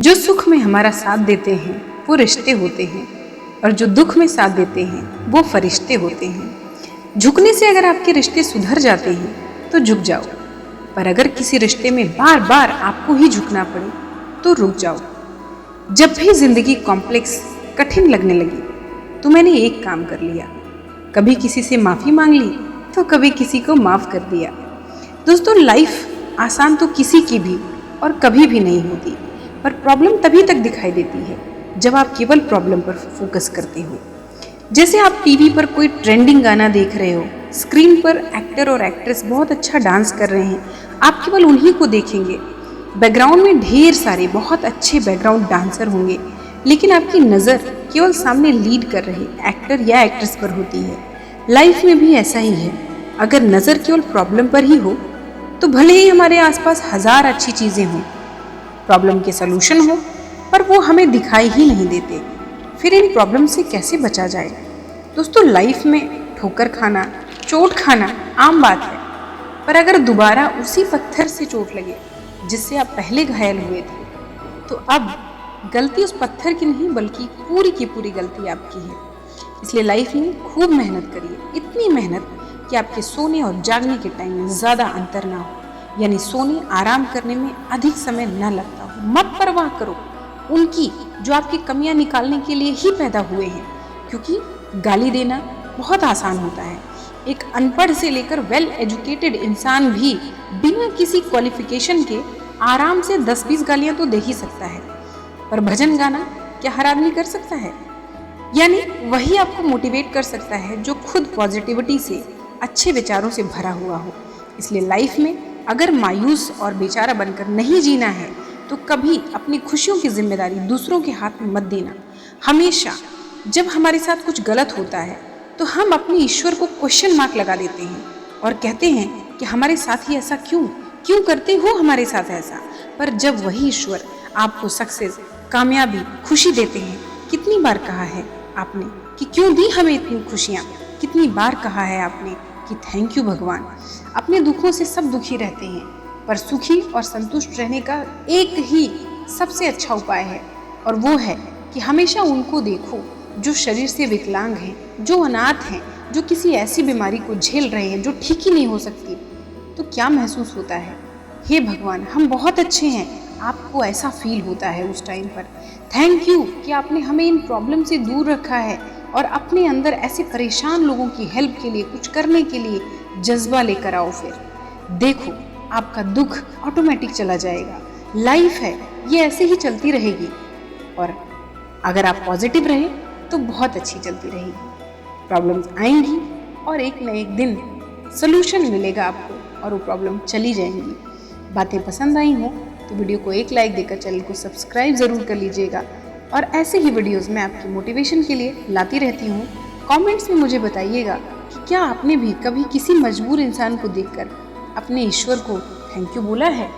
जो सुख में हमारा साथ देते हैं वो रिश्ते होते हैं, और जो दुख में साथ देते हैं वो फरिश्ते होते हैं। झुकने से अगर आपके रिश्ते सुधर जाते हैं तो झुक जाओ, पर अगर किसी रिश्ते में बार बार आपको ही झुकना पड़े तो रुक जाओ। जब भी जिंदगी कॉम्प्लेक्स कठिन लगने लगी तो मैंने एक काम कर लिया, कभी किसी से माफ़ी मांग ली तो कभी किसी को माफ़ कर दिया। दोस्तों, लाइफ आसान तो किसी की भी और कभी भी नहीं होती, पर प्रॉब्लम तभी तक दिखाई देती है जब आप केवल प्रॉब्लम पर फोकस करते हो। जैसे आप टीवी पर कोई ट्रेंडिंग गाना देख रहे हो, स्क्रीन पर एक्टर और एक्ट्रेस बहुत अच्छा डांस कर रहे हैं, आप केवल उन्हीं को देखेंगे। बैकग्राउंड में ढेर सारे बहुत अच्छे बैकग्राउंड डांसर होंगे, लेकिन आपकी नज़र केवल सामने लीड कर रहे एक्टर या एक्ट्रेस पर होती है। लाइफ में भी ऐसा ही है, अगर नज़र केवल प्रॉब्लम पर ही हो तो भले ही हमारे आसपास हज़ार अच्छी चीज़ें हों, प्रॉब्लम के सलूशन हो, पर वो हमें दिखाई ही नहीं देते। फिर इन प्रॉब्लम से कैसे बचा जाए? दोस्तों, लाइफ में ठोकर खाना, चोट खाना आम बात है, पर अगर दोबारा उसी पत्थर से चोट लगे जिससे आप पहले घायल हुए थे, तो अब गलती उस पत्थर की नहीं बल्कि पूरी की पूरी गलती आपकी है। इसलिए लाइफ में खूब मेहनत करिए, इतनी मेहनत कि आपके सोने और जागने के टाइम में ज़्यादा अंतर ना हो, यानी सोने आराम करने में अधिक समय न लगता हो। मत परवाह करो उनकी जो आपकी कमियां निकालने के लिए ही पैदा हुए हैं, क्योंकि गाली देना बहुत आसान होता है। एक अनपढ़ से लेकर वेल एजुकेटेड इंसान भी बिना किसी क्वालिफिकेशन के आराम से 10-20 गालियां तो दे ही सकता है, पर भजन गाना क्या हर आदमी कर सकता है? यानी वही आपको मोटिवेट कर सकता है जो खुद पॉजिटिविटी से, अच्छे विचारों से भरा हुआ हो। इसलिए लाइफ में अगर मायूस और बेचारा बनकर नहीं जीना है तो कभी अपनी खुशियों की जिम्मेदारी दूसरों के हाथ में मत देना। हमेशा जब हमारे साथ कुछ गलत होता है तो हम अपने ईश्वर को क्वेश्चन मार्क लगा देते हैं और कहते हैं कि हमारे साथ ही ऐसा क्यों करते हो हमारे साथ ऐसा। पर जब वही ईश्वर आपको सक्सेस, कामयाबी, खुशी देते हैं, कितनी बार कहा है आपने कि क्यों दी हमें इतनी खुशियाँ? कितनी बार कहा है आपने कि थैंक यू भगवान? अपने दुखों से सब दुखी रहते हैं, पर सुखी और संतुष्ट रहने का एक ही सबसे अच्छा उपाय है, और वो है कि हमेशा उनको देखो जो शरीर से विकलांग हैं, जो अनाथ हैं, जो किसी ऐसी बीमारी को झेल रहे हैं जो ठीक ही नहीं हो सकती। तो क्या महसूस होता है? हे भगवान, हम बहुत अच्छे हैं, आपको ऐसा फील होता है उस टाइम पर। थैंक यू कि आपने हमें इन प्रॉब्लम से दूर रखा है और अपने अंदर ऐसे परेशान लोगों की हेल्प के लिए, कुछ करने के लिए जज्बा लेकर आओ। फिर देखो आपका दुख ऑटोमेटिक चला जाएगा। लाइफ है, ये ऐसे ही चलती रहेगी, और अगर आप पॉजिटिव रहे तो बहुत अच्छी चलती रहेगी। प्रॉब्लम्स आएंगी और एक न एक दिन सलूशन मिलेगा आपको, और वो प्रॉब्लम चली जाएंगी। बातें पसंद आई हो तो वीडियो को एक लाइक देकर चैनल को सब्सक्राइब ज़रूर कर लीजिएगा, और ऐसे ही वीडियोस मैं आपकी मोटिवेशन के लिए लाती रहती हूँ। कमेंट्स में मुझे बताइएगा कि क्या आपने भी कभी किसी मजबूर इंसान को देखकर अपने ईश्वर को थैंक यू बोला है?